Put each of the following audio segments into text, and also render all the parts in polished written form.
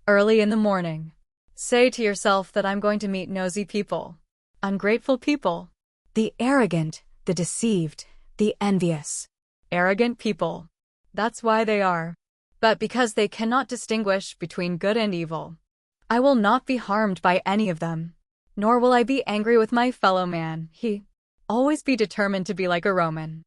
Early in the morning. Say to yourself that I'm going to meet nosy people, ungrateful people, the arrogant, the deceived, the envious. Arrogant people. That's why they are. But because they cannot distinguish between good and evil, I will not be harmed by any of them, nor will I be angry with my fellow man. Always be determined to be like a Roman,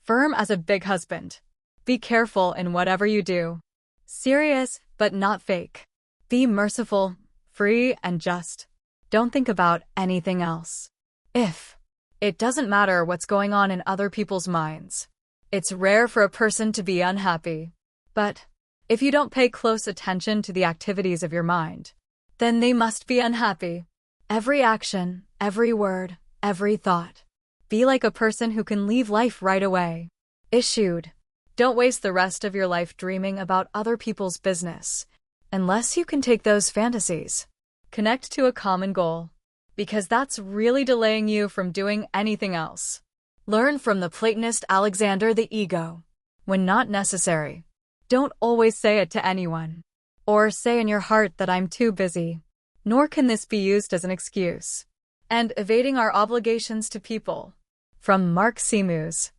firm as a big husband. Be careful in whatever you do. Serious, but not fake. Be merciful, free, and just. Don't think about anything else. It doesn't matter what's going on in other people's minds. It's rare for a person to be unhappy. But if you don't pay close attention to the activities of your mind, then they must be unhappy. Every action, every word, every thought. Be like a person who can leave life right away. Issued. Don't waste the rest of your life dreaming about other people's business, unless you can take those fantasies. Connect to a common goal, because that's really delaying you from doing anything else. Learn from the Platonist Alexander the Ego. When not necessary, don't always say it to anyone, or say in your heart that I'm too busy. Nor can this be used as an excuse. And evading our obligations to people. From Mark Simus.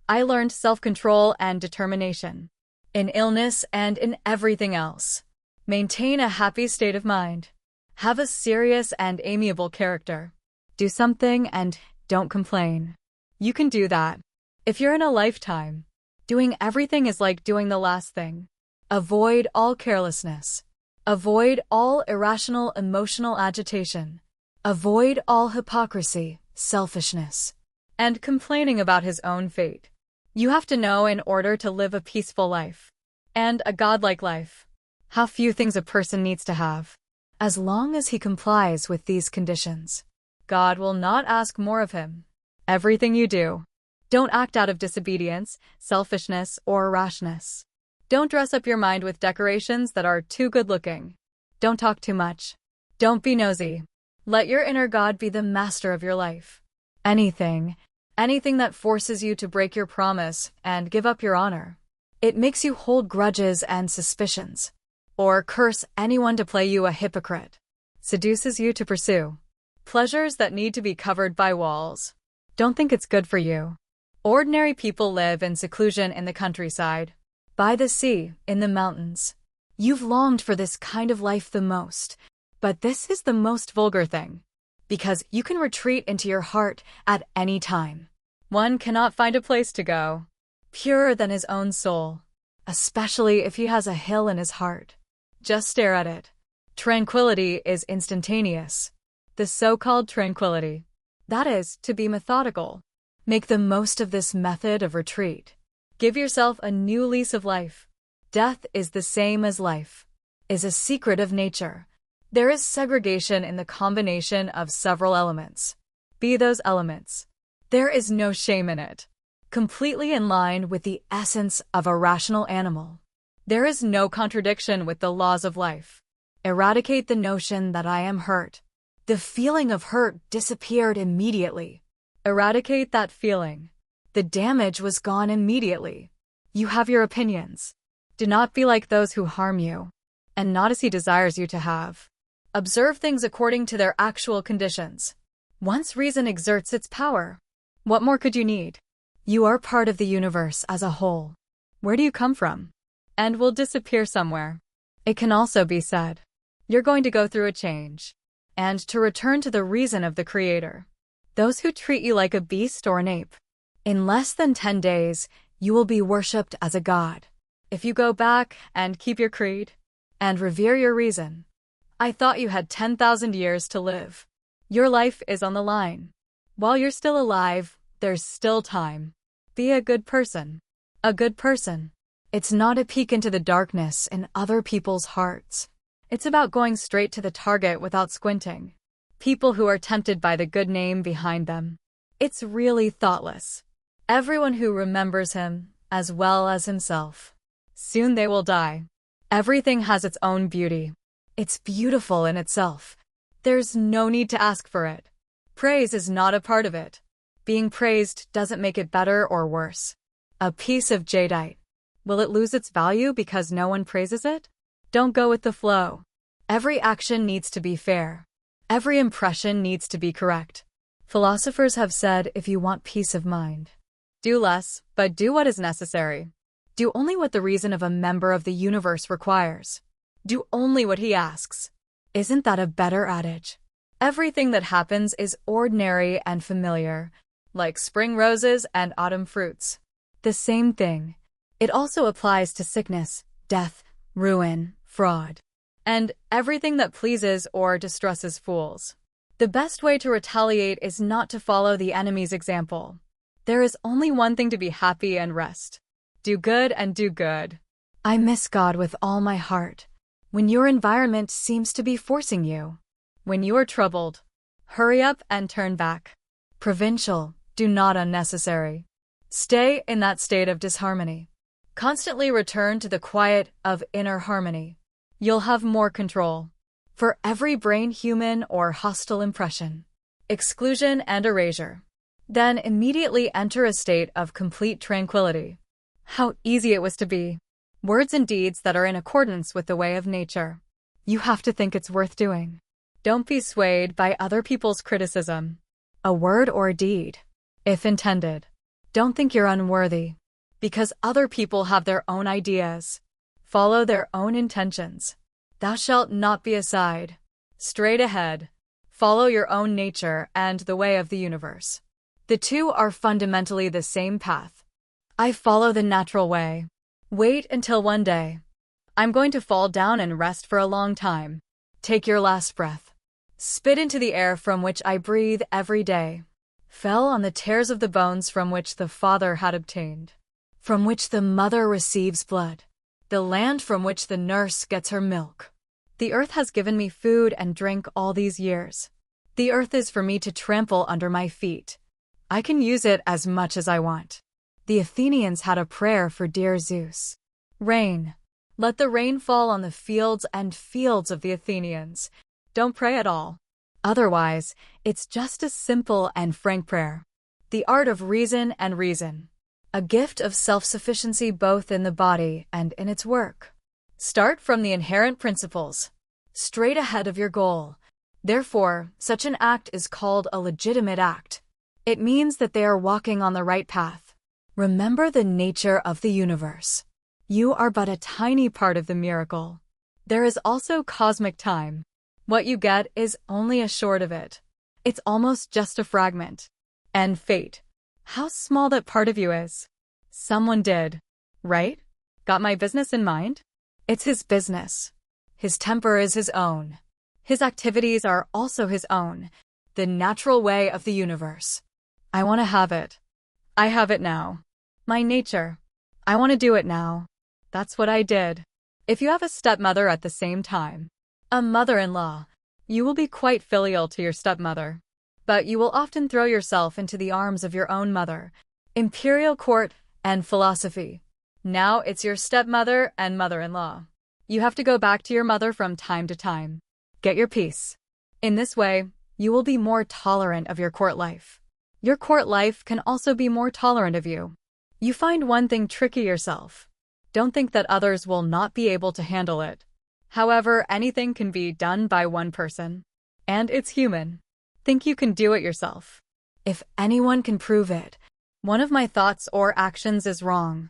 I learned self-control and determination. In illness and in everything else. Maintain a happy state of mind. Have a serious and amiable character. Do something and don't complain. You can do that. If you're in a lifetime, doing everything is like doing the last thing. Avoid all carelessness. Avoid all irrational emotional agitation. Avoid all hypocrisy, selfishness, and complaining about his own fate. You have to know in order to live a peaceful life and a godlike life, how few things a person needs to have. As long as he complies with these conditions, God will not ask more of him. Everything you do, don't act out of disobedience, selfishness, or rashness. Don't dress up your mind with decorations that are too good-looking. Don't talk too much. Don't be nosy. Let your inner God be the master of your life. Anything that forces you to break your promise and give up your honor. It makes you hold grudges and suspicions, or curse anyone to play you a hypocrite. Seduces you to pursue pleasures that need to be covered by walls. Don't think it's good for you. Ordinary people live in seclusion in the countryside, by the sea, in the mountains. You've longed for this kind of life the most, but this is the most vulgar thing, because you can retreat into your heart at any time. One cannot find a place to go purer than his own soul, especially if he has a hill in his heart. Just stare at it. Tranquility is instantaneous. The so-called tranquility. That is, to be methodical. Make the most of this method of retreat. Give yourself a new lease of life. Death is the same as life, is a secret of nature. There is segregation in the combination of several elements. Be those elements. There is no shame in it. Completely in line with the essence of a rational animal. There is no contradiction with the laws of life. Eradicate the notion that I am hurt. The feeling of hurt disappeared immediately. Eradicate that feeling. The damage was gone immediately. You have your opinions. Do not be like those who harm you, and not as he desires you to have. Observe things according to their actual conditions. Once reason exerts its power, what more could you need? You are part of the universe as a whole. Where do you come from? And will disappear somewhere. It can also be said, you're going to go through a change, and to return to the reason of the Creator. Those who treat you like a beast or an ape, in less than 10 days, you will be worshipped as a god. If you go back and keep your creed, and revere your reason, I thought you had 10,000 years to live. Your life is on the line. While you're still alive, there's still time. Be a good person. A good person. It's not a peek into the darkness in other people's hearts. It's about going straight to the target without squinting. People who are tempted by the good name behind them. It's really thoughtless. Everyone who remembers him, as well as himself. Soon they will die. Everything has its own beauty. It's beautiful in itself. There's no need to ask for it. Praise is not a part of it. Being praised doesn't make it better or worse. A piece of jadeite. Will it lose its value because no one praises it? Don't go with the flow. Every action needs to be fair. Every impression needs to be correct. Philosophers have said if you want peace of mind, do less, but do what is necessary. Do only what the reason of a member of the universe requires. Do only what he asks. Isn't that a better adage? Everything that happens is ordinary and familiar, like spring roses and autumn fruits. The same thing. It also applies to sickness, death, ruin, fraud, and everything that pleases or distresses fools. The best way to retaliate is not to follow the enemy's example. There is only one thing to be happy and rest. Do good and do good. I miss God with all my heart. When your environment seems to be forcing you. When you are troubled, hurry up and turn back. Provincial, do not unnecessary. Stay in that state of disharmony. Constantly return to the quiet of inner harmony. You'll have more control. For every brain human or hostile impression, exclusion and erasure. Then immediately enter a state of complete tranquility. How easy it was to be. Words and deeds that are in accordance with the way of nature. You have to think it's worth doing. Don't be swayed by other people's criticism. A word or a deed, if intended. Don't think you're unworthy. Because other people have their own ideas. Follow their own intentions. Thou shalt not be aside. Straight ahead. Follow your own nature and the way of the universe. The two are fundamentally the same path. I follow the natural way. Wait until one day. I'm going to fall down and rest for a long time. Take your last breath. Spit into the air from which I breathe every day. Fell on the tears of the bones from which the father had obtained. From which the mother receives blood. The land from which the nurse gets her milk. The earth has given me food and drink all these years. The earth is for me to trample under my feet. I can use it as much as I want. The Athenians had a prayer for dear Zeus. Rain. Let the rain fall on the fields and fields of the Athenians. Don't pray at all. Otherwise, it's just a simple and frank prayer. The art of reason and reason. A gift of self-sufficiency both in the body and in its work. Start from the inherent principles, straight ahead of your goal. Therefore, such an act is called a legitimate act. It means that they are walking on the right path. Remember the nature of the universe. You are but a tiny part of the miracle. There is also cosmic time. What you get is only a short of it. It's almost just a fragment. And fate. How small that part of you is. Someone did. Right? Got my business in mind? It's his business. His temper is his own. His activities are also his own. The natural way of the universe. I want to have it. I have it now. My nature. I want to do it now. That's what I did. If you have a stepmother at the same time, a mother-in-law, you will be quite filial to your stepmother. But you will often throw yourself into the arms of your own mother, imperial court, and philosophy. Now it's your stepmother and mother-in-law. You have to go back to your mother from time to time. Get your peace. In this way, you will be more tolerant of your court life. Your court life can also be more tolerant of you. You find one thing tricky yourself. Don't think that others will not be able to handle it. However, anything can be done by one person. And it's human. Think you can do it yourself. If anyone can prove it, one of my thoughts or actions is wrong,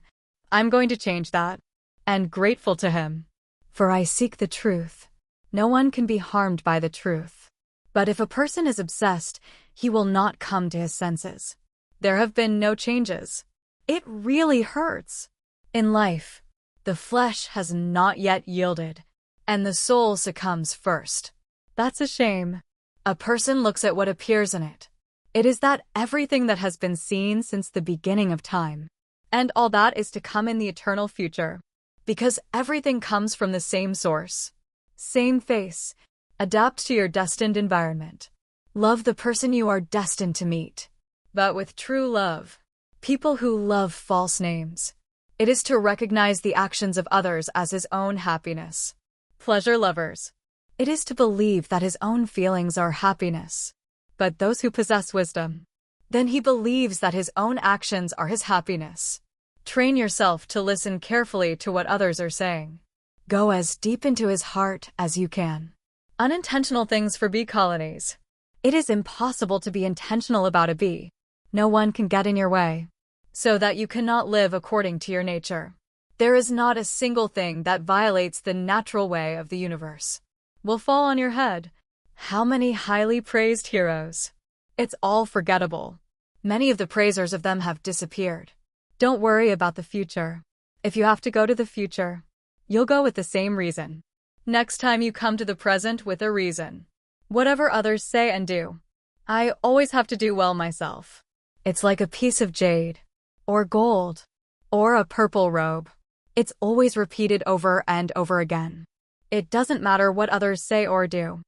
I'm going to change that. And grateful to him. For I seek the truth. No one can be harmed by the truth. But if a person is obsessed, he will not come to his senses. There have been no changes. It really hurts. In life, the flesh has not yet yielded, and the soul succumbs first. That's a shame. A person looks at what appears in it. It is that everything that has been seen since the beginning of time. And all that is to come in the eternal future. Because everything comes from the same source. Same face. Adapt to your destined environment. Love the person you are destined to meet. But with true love. People who love false names. It is to recognize the actions of others as his own happiness. Pleasure lovers. It is to believe that his own feelings are happiness. But those who possess wisdom, then he believes that his own actions are his happiness. Train yourself to listen carefully to what others are saying. Go as deep into his heart as you can. Unintentional things for bee colonies. It is impossible to be intentional about a bee. No one can get in your way, so that you cannot live according to your nature. There is not a single thing that violates the natural way of the universe. Will fall on your head. How many highly praised heroes? It's all forgettable. Many of the praisers of them have disappeared. Don't worry about the future. If you have to go to the future, you'll go with the same reason. Next time you come to the present with a reason. Whatever others say and do, I always have to do well myself. It's like a piece of jade, or gold, or a purple robe. It's always repeated over and over again. It doesn't matter what others say or do.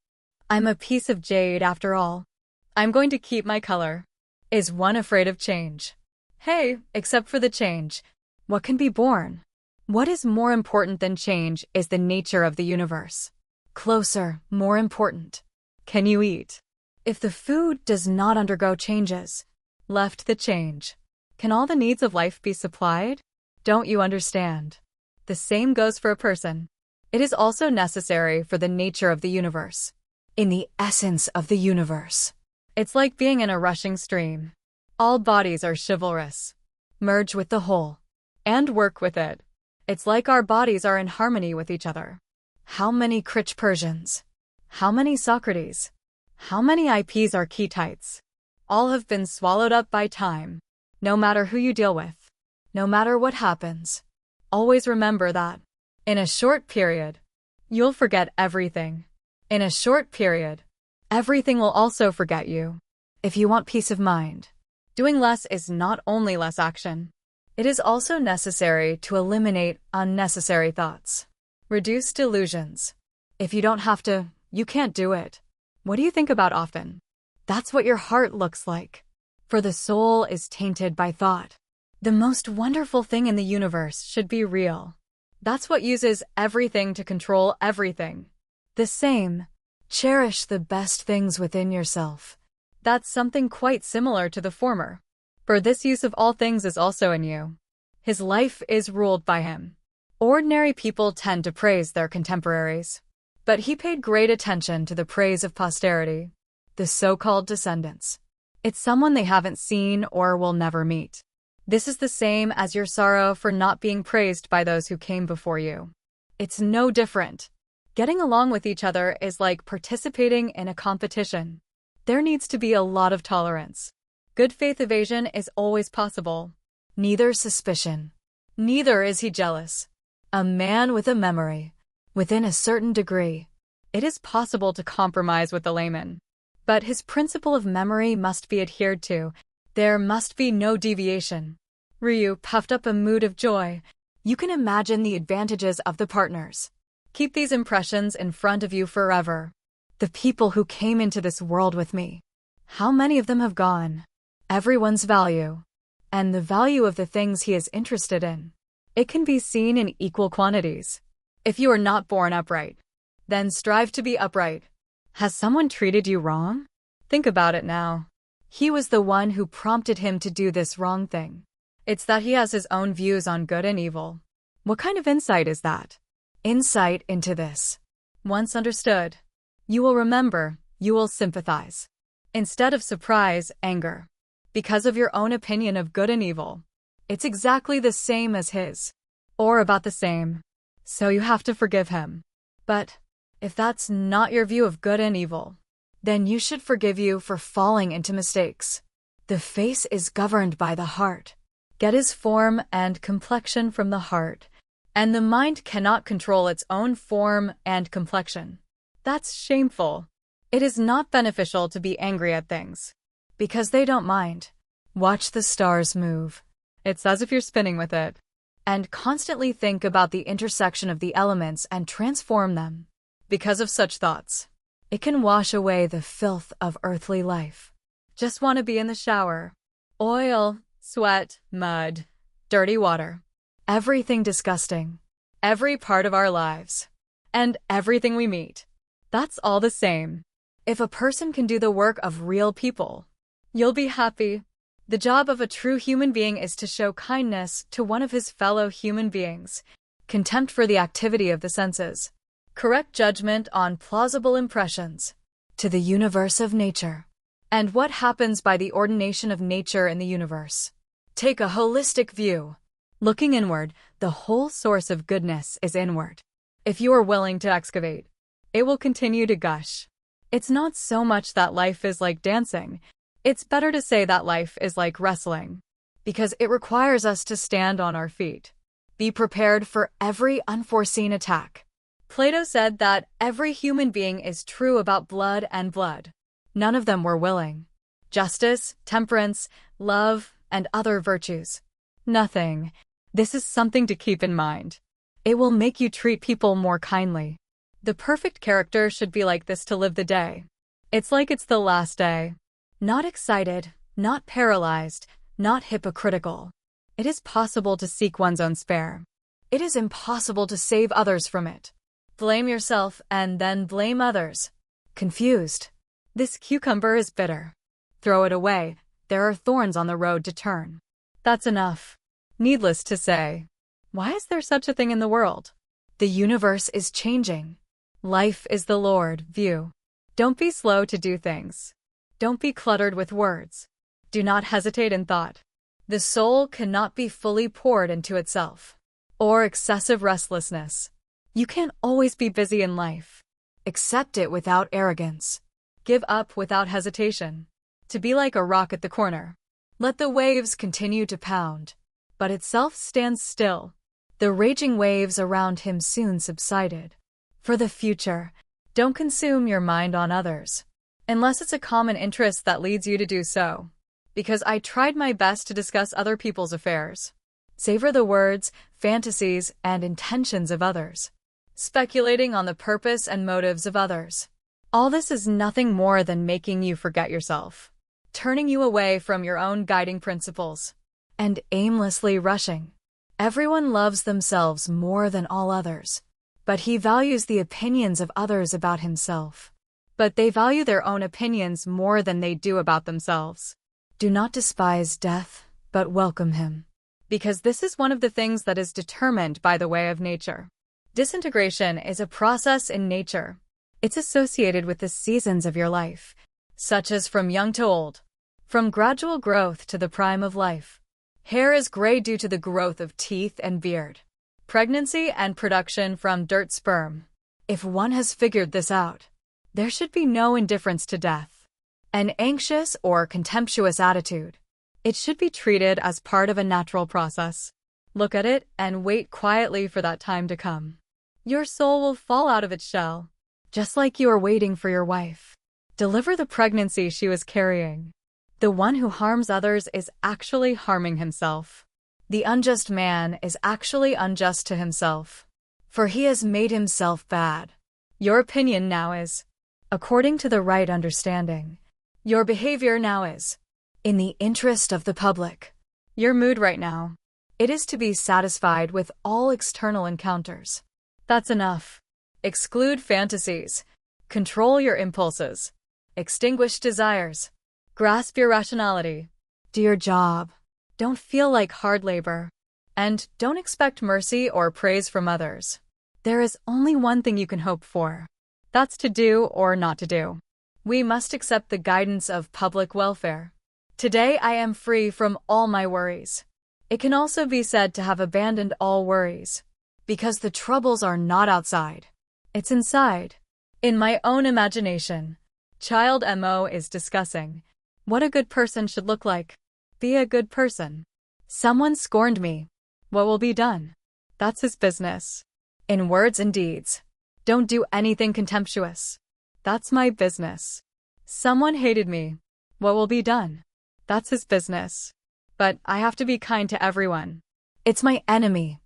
I'm a piece of jade after all. I'm going to keep my color. Is one afraid of change? Hey, except for the change, what can be born? What is more important than change is the nature of the universe. Closer, more important. Can you eat? If the food does not undergo changes, left the change, can all the needs of life be supplied? Don't you understand? The same goes for a person. It is also necessary for the nature of the universe. In the essence of the universe. It's like being in a rushing stream. All bodies are chivalrous. Merge with the whole. And work with it. It's like our bodies are in harmony with each other. How many Critch Persians? How many Socrates? How many IPs are Ketites? All have been swallowed up by time. No matter who you deal with. No matter what happens. Always remember that. In a short period, you'll forget everything. In a short period, everything will also forget you. If you want peace of mind, doing less is not only less action. It is also necessary to eliminate unnecessary thoughts. Reduce delusions. If you don't have to, you can't do it. What do you think about often? That's what your heart looks like. For the soul is tainted by thought. The most wonderful thing in the universe should be real. That's what uses everything to control everything. The same. Cherish the best things within yourself. That's something quite similar to the former. For this use of all things is also in you. His life is ruled by him. Ordinary people tend to praise their contemporaries. But he paid great attention to the praise of posterity, the so-called descendants. It's someone they haven't seen or will never meet. This is the same as your sorrow for not being praised by those who came before you. It's no different. Getting along with each other is like participating in a competition. There needs to be a lot of tolerance. Good faith evasion is always possible. Neither suspicion. Neither is he jealous. A man with a memory. Within a certain degree, it is possible to compromise with the layman. But his principle of memory must be adhered to. There must be no deviation. Ryu puffed up a mood of joy. You can imagine the advantages of the partners. Keep these impressions in front of you forever. The people who came into this world with me. How many of them have gone? Everyone's value. And the value of the things he is interested in. It can be seen in equal quantities. If you are not born upright, then strive to be upright. Has someone treated you wrong? Think about it now. He was the one who prompted him to do this wrong thing. It's that he has his own views on good and evil. What kind of insight is that? Insight into this. Once understood, you will remember, you will sympathize. Instead of surprise, anger. Because of your own opinion of good and evil. It's exactly the same as his. Or about the same. So you have to forgive him. But, if that's not your view of good and evil, then you should forgive you for falling into mistakes. The face is governed by the heart. Get his form and complexion from the heart. And the mind cannot control its own form and complexion. That's shameful. It is not beneficial to be angry at things. Because they don't mind. Watch the stars move. It's as if you're spinning with it. And constantly think about the intersection of the elements and transform them. Because of such thoughts, it can wash away the filth of earthly life. Just want to be in the shower. Oil, sweat, mud, dirty water. Everything disgusting. Every part of our lives. And everything we meet. That's all the same. If a person can do the work of real people, you'll be happy. The job of a true human being is to show kindness to one of his fellow human beings, contempt for the activity of the senses, correct judgment on plausible impressions, to the universe of nature. And what happens by the ordination of nature in the universe? Take a holistic view. Looking inward, the whole source of goodness is inward. If you are willing to excavate, it will continue to gush. It's not so much that life is like dancing. It's better to say that life is like wrestling, because it requires us to stand on our feet. Be prepared for every unforeseen attack. Plato said that every human being is true about blood and blood. None of them were willing. Justice, temperance, love, and other virtues. Nothing. This is something to keep in mind. It will make you treat people more kindly. The perfect character should be like this to live the day. It's like it's the last day. Not excited, not paralyzed, not hypocritical. It is possible to seek one's own spare. It is impossible to save others from it. Blame yourself and then blame others. Confused. This cucumber is bitter. Throw it away. There are thorns on the road to turn. That's enough. Needless to say. Why is there such a thing in the world? The universe is changing. Life is the Lord view. Don't be slow to do things. Don't be cluttered with words. Do not hesitate in thought. The soul cannot be fully poured into itself. Or excessive restlessness. You can't always be busy in life. Accept it without arrogance. Give up without hesitation. To be like a rock at the corner. Let the waves continue to pound, but itself stands still. The raging waves around him soon subsided. For the future, don't consume your mind on others, unless it's a common interest that leads you to do so. Because I tried my best to discuss other people's affairs. Savor the words, fantasies, and intentions of others. Speculating on the purpose and motives of others. All this is nothing more than making you forget yourself, turning you away from your own guiding principles, and aimlessly rushing. Everyone loves themselves more than all others, but he values the opinions of others about himself. But they value their own opinions more than they do about themselves. Do not despise death, but welcome him. Because this is one of the things that is determined by the way of nature. Disintegration is a process in nature. It's associated with the seasons of your life, such as from young to old, from gradual growth to the prime of life. Hair is gray due to the growth of teeth and beard. Pregnancy and production from dirt sperm. If one has figured this out, there should be no indifference to death. An anxious or contemptuous attitude. It should be treated as part of a natural process. Look at it and wait quietly for that time to come. Your soul will fall out of its shell. Just like you are waiting for your wife. Deliver the pregnancy she was carrying. The one who harms others is actually harming himself. The unjust man is actually unjust to himself. For he has made himself bad. Your opinion now is, according to the right understanding. Your behavior now is, in the interest of the public. Your mood right now. It is to be satisfied with all external encounters. That's enough. Exclude fantasies. Control your impulses. Extinguish desires. Grasp your rationality. Do your job. Don't feel like hard labor. And don't expect mercy or praise from others. There is only one thing you can hope for. That's to do or not to do. We must accept the guidance of public welfare. Today I am free from all my worries. It can also be said to have abandoned all worries. Because the troubles are not outside. It's inside. In my own imagination, Child M.O. is discussing what a good person should look like. Be a good person. Someone scorned me. What will be done? That's his business. In words and deeds. Don't do anything contemptuous. That's my business. Someone hated me. What will be done? That's his business. But I have to be kind to everyone. It's my enemy.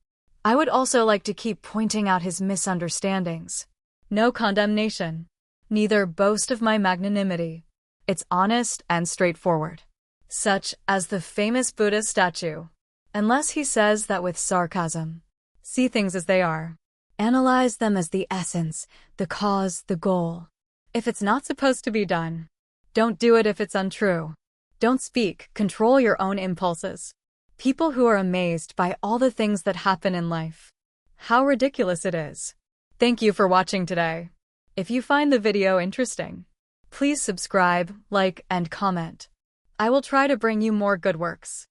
I would also like to keep pointing out his misunderstandings. No condemnation. Neither boast of my magnanimity. It's honest and straightforward. Such as the famous Buddha statue. Unless he says that with sarcasm. See things as they are. Analyze them as the essence, the cause, the goal. If it's not supposed to be done, don't do it if it's untrue. Don't speak, control your own impulses. People who are amazed by all the things that happen in life. How ridiculous it is. Thank you for watching today. If you find the video interesting, please subscribe, like, and comment. I will try to bring you more good works.